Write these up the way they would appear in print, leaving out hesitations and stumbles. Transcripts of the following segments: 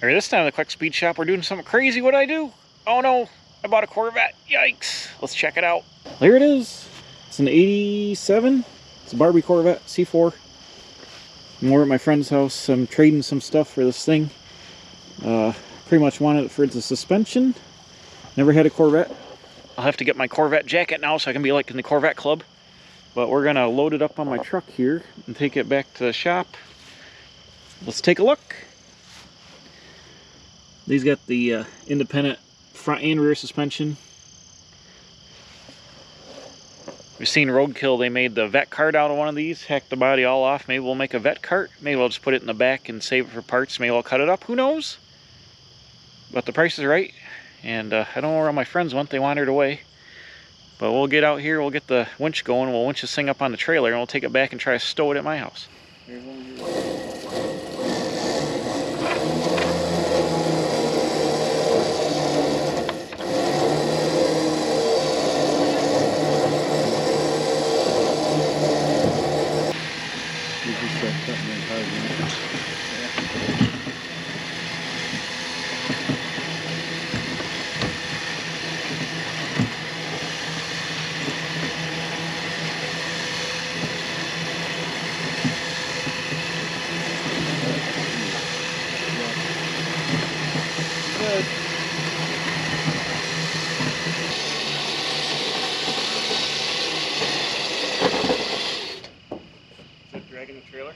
Alright, this time at the Quick Speed Shop, we're doing something crazy. What'd I do? Oh no, I bought a Corvette. Yikes. Let's check it out. There it is. It's an 87. It's a Barbie Corvette, C4. I'm over at my friend's house. I'm trading some stuff for this thing. Pretty much wanted it for its suspension. Never had a Corvette. I'll have to get my Corvette jacket now so I can be like in the Corvette club. But we're gonna load it up on my truck here and take it back to the shop. Let's take a look. These got the independent front and rear suspension. We've seen Roadkill, they made the Vette Kart out of one of these, hacked the body all off. Maybe we'll make a Vette Kart. Maybe we'll just put it in the back and save it for parts. Maybe we'll cut it up, who knows? But the price is right, and I don't know where all my friends went, they wandered away. But we'll get out here, we'll get the winch going, we'll winch this thing up on the trailer, and we'll take it back and try to stow it at my house. Good. Is it dragging the trailer?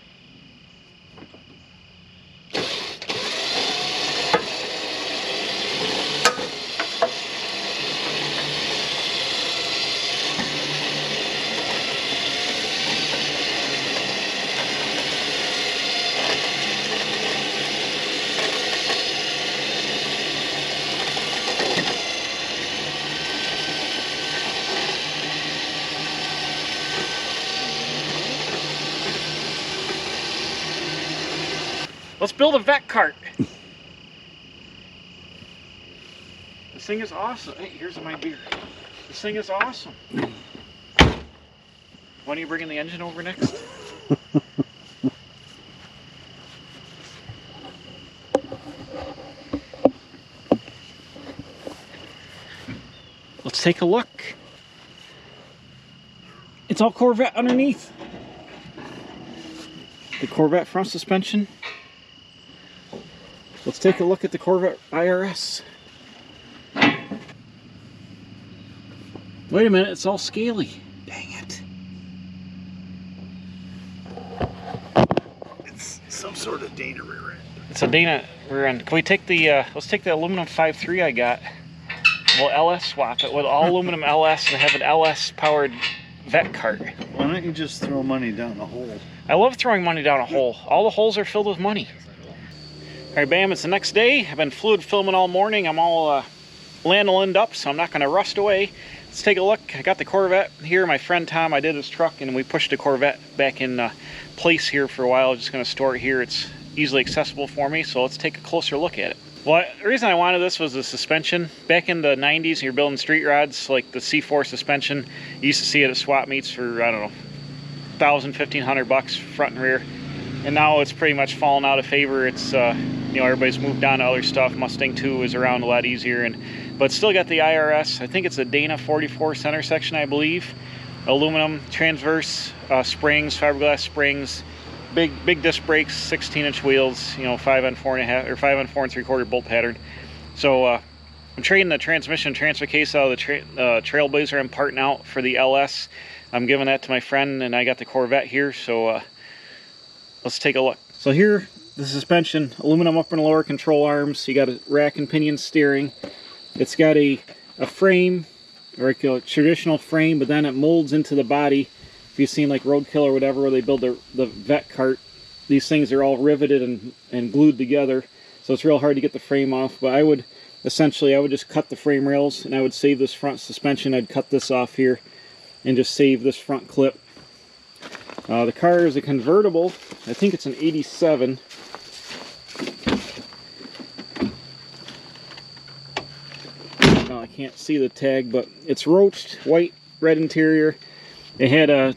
Let's build a Vette Kart. This thing is awesome. Hey, here's my beer. This thing is awesome. When are you bringing the engine over next? Let's take a look. It's all Corvette underneath. The Corvette front suspension. Let's take a look at the Corvette IRS. Wait a minute, it's all scaly. Dang it. It's some sort of Dana rear end. It's a Dana rear end. Can we take the, let's take the aluminum 5.3 I got. We'll LS swap it with all aluminum LS and have an LS powered Vette Kart. Why don't you just throw money down the hole? I love throwing money down a hole. All the holes are filled with money. Alright, bam, it's the next day. I've been fluid filming all morning. I'm all lanolin up, so I'm not going to rust away. Let's take a look. I got the Corvette here. My friend Tom, I did his truck, and we pushed the Corvette back in place here for a while. I'm just going to store it here. It's easily accessible for me, so let's take a closer look at it. Well, the reason I wanted this was the suspension. Back in the 90s, you're building street rods, like the C4 suspension. You used to see it at swap meets for, I don't know, $1,000, $1,500 front and rear. And now it's pretty much fallen out of favor. It's, you know, everybody's moved on to other stuff. Mustang 2 is around a lot easier, but still got the IRS. I think it's a Dana 44 center section, I believe. Aluminum transverse springs, fiberglass springs, big disc brakes, 16-inch wheels. You know, 5 on 4.5 or 5 on 4 3/4 bolt pattern. So I'm trading the transmission transfer case out of the Trailblazer. I'm parting out for the LS. I'm giving that to my friend, and I got the Corvette here. So let's take a look. So here, the suspension, aluminum upper and lower control arms. You got a rack and pinion steering. It's got a frame, or a traditional frame, but then it molds into the body. If you've seen like Roadkill or whatever, where they build the Vette Kart, these things are all riveted and glued together. So it's real hard to get the frame off. But I would just cut the frame rails, and I would save this front suspension. I'd cut this off here and just save this front clip. The car is a convertible. I think it's an 87. I can't see the tag, but it's roached, white, red interior. It had a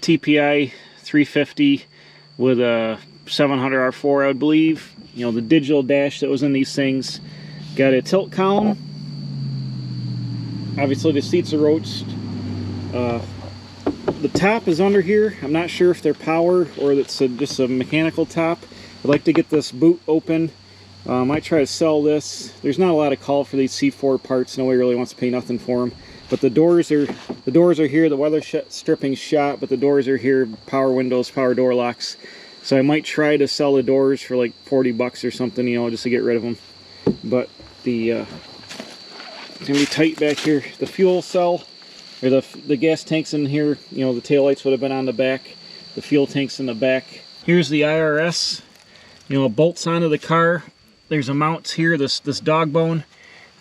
TPI 350 with a 700 R4, I would believe. you know, the digital dash that was in these things. Got a tilt column. Obviously the seats are roached. The top is under here. I'm not sure if they're power or it's just a mechanical top. I'd like to get this boot open. I might try to sell this. There's not a lot of call for these C4 parts. Nobody really wants to pay nothing for them. But the doors are here. The weather stripping shot, but the doors are here. Power windows, power door locks. So I might try to sell the doors for like 40 bucks or something, you know, just to get rid of them. But the it's gonna be tight back here. The fuel cell, or the gas tanks in here, you know, the taillights would have been on the back. The fuel tanks in the back. Here's the IRS, you know, bolts onto the car. There's a mount here, this dog bone,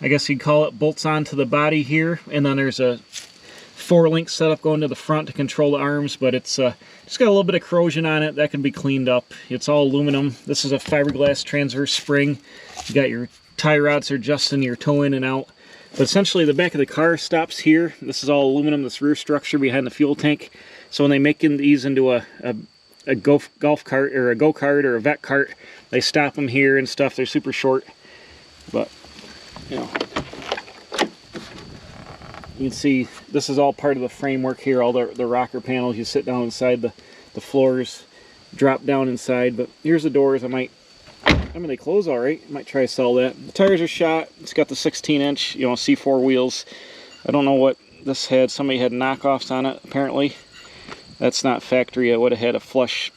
I guess you'd call it, bolts onto the body here. And then there's a 4-link setup going to the front to control the arms, but it's just got a little bit of corrosion on it. That can be cleaned up. It's all aluminum. This is a fiberglass transverse spring. You got your tie rods are adjusting your toe in and out. But essentially the back of the car stops here. This is all aluminum, this rear structure behind the fuel tank. So when they make these into a golf cart or a go-kart or a Vette Kart, they stop them here and stuff. They're super short, but you know, you can see this is all part of the framework here. All the rocker panels, you sit down inside, the floors drop down inside. But here's the doors. I mean, they close all right. Might try to sell that. The tires are shot. It's got the 16-inch, you know, C4 wheels. I don't know what this had. Somebody had knockoffs on it, apparently. That's not factory. I would have had a flush.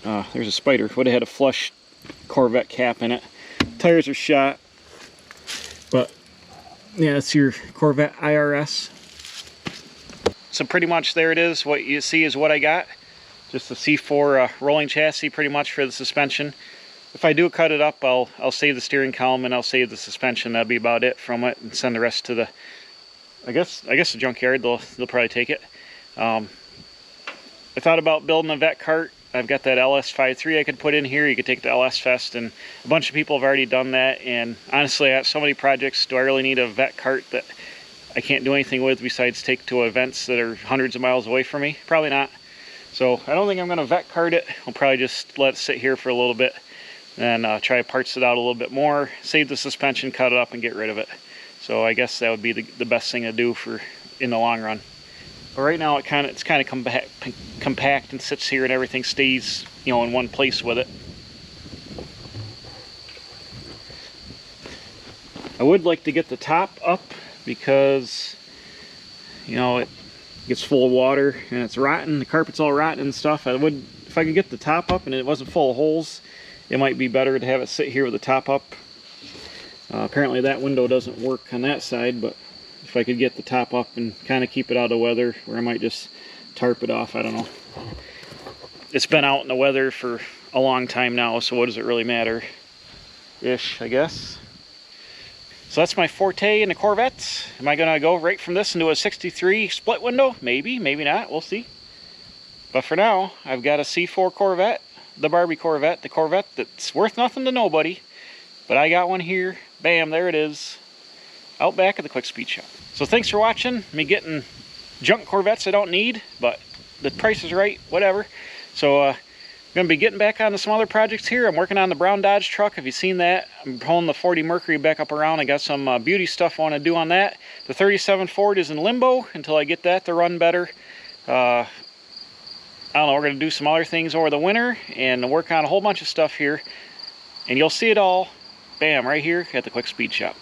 There's a spider. Would have had a flush Corvette cap in it. Tires are shot. But yeah, it's your Corvette IRS. So pretty much there it is. What you see is what I got. Just a C4 rolling chassis pretty much for the suspension. If I do cut it up, I'll save the steering column and I'll save the suspension. That'll be about it from it, and send the rest to the, I guess the junkyard. They'll probably take it. I thought about building a Vette Kart. I've got that LS53 I could put in here. You could take the LS Fest, and a bunch of people have already done that. And honestly, I have so many projects. Do I really need a Vette Kart that I can't do anything with besides take to events that are hundreds of miles away from me? Probably not. So I don't think I'm going to Vette Kart it. I'll probably just let it sit here for a little bit and try to parts it out a little bit more, save the suspension, cut it up, and get rid of it. So I guess that would be the best thing to do for in the long run. But right now it's kind of compact and sits here, and everything stays, you know, in one place with it. I would like to get the top up because, you know, it gets full of water and it's rotten. The carpet's all rotten and stuff. If I could get the top up and it wasn't full of holes, it might be better to have it sit here with the top up. Apparently that window doesn't work on that side, but if I could get the top up and kind of keep it out of weather, or I might just tarp it off, I don't know. It's been out in the weather for a long time now, so what does it really matter? Ish, I guess. So that's my forte in the Corvettes. Am I gonna go right from this into a 63 split window? Maybe, maybe not, we'll see. But for now, I've got a C4 Corvette, the Barbie Corvette, the Corvette that's worth nothing to nobody. But I got one here, bam, there it is, out back at the Quick Speed Shop. So thanks for watching me getting junk Corvettes I don't need, but the price is right, whatever. So I'm gonna be getting back onto some other projects here. I'm working on the brown Dodge truck. Have you seen that? I'm pulling the 40 Mercury back up around. I got some beauty stuff I want to do on that. The 37 Ford is in limbo until I get that to run better. I don't know, we're gonna do some other things over the winter and work on a whole bunch of stuff here, and you'll see it all, bam, right here at the Quick Speed Shop.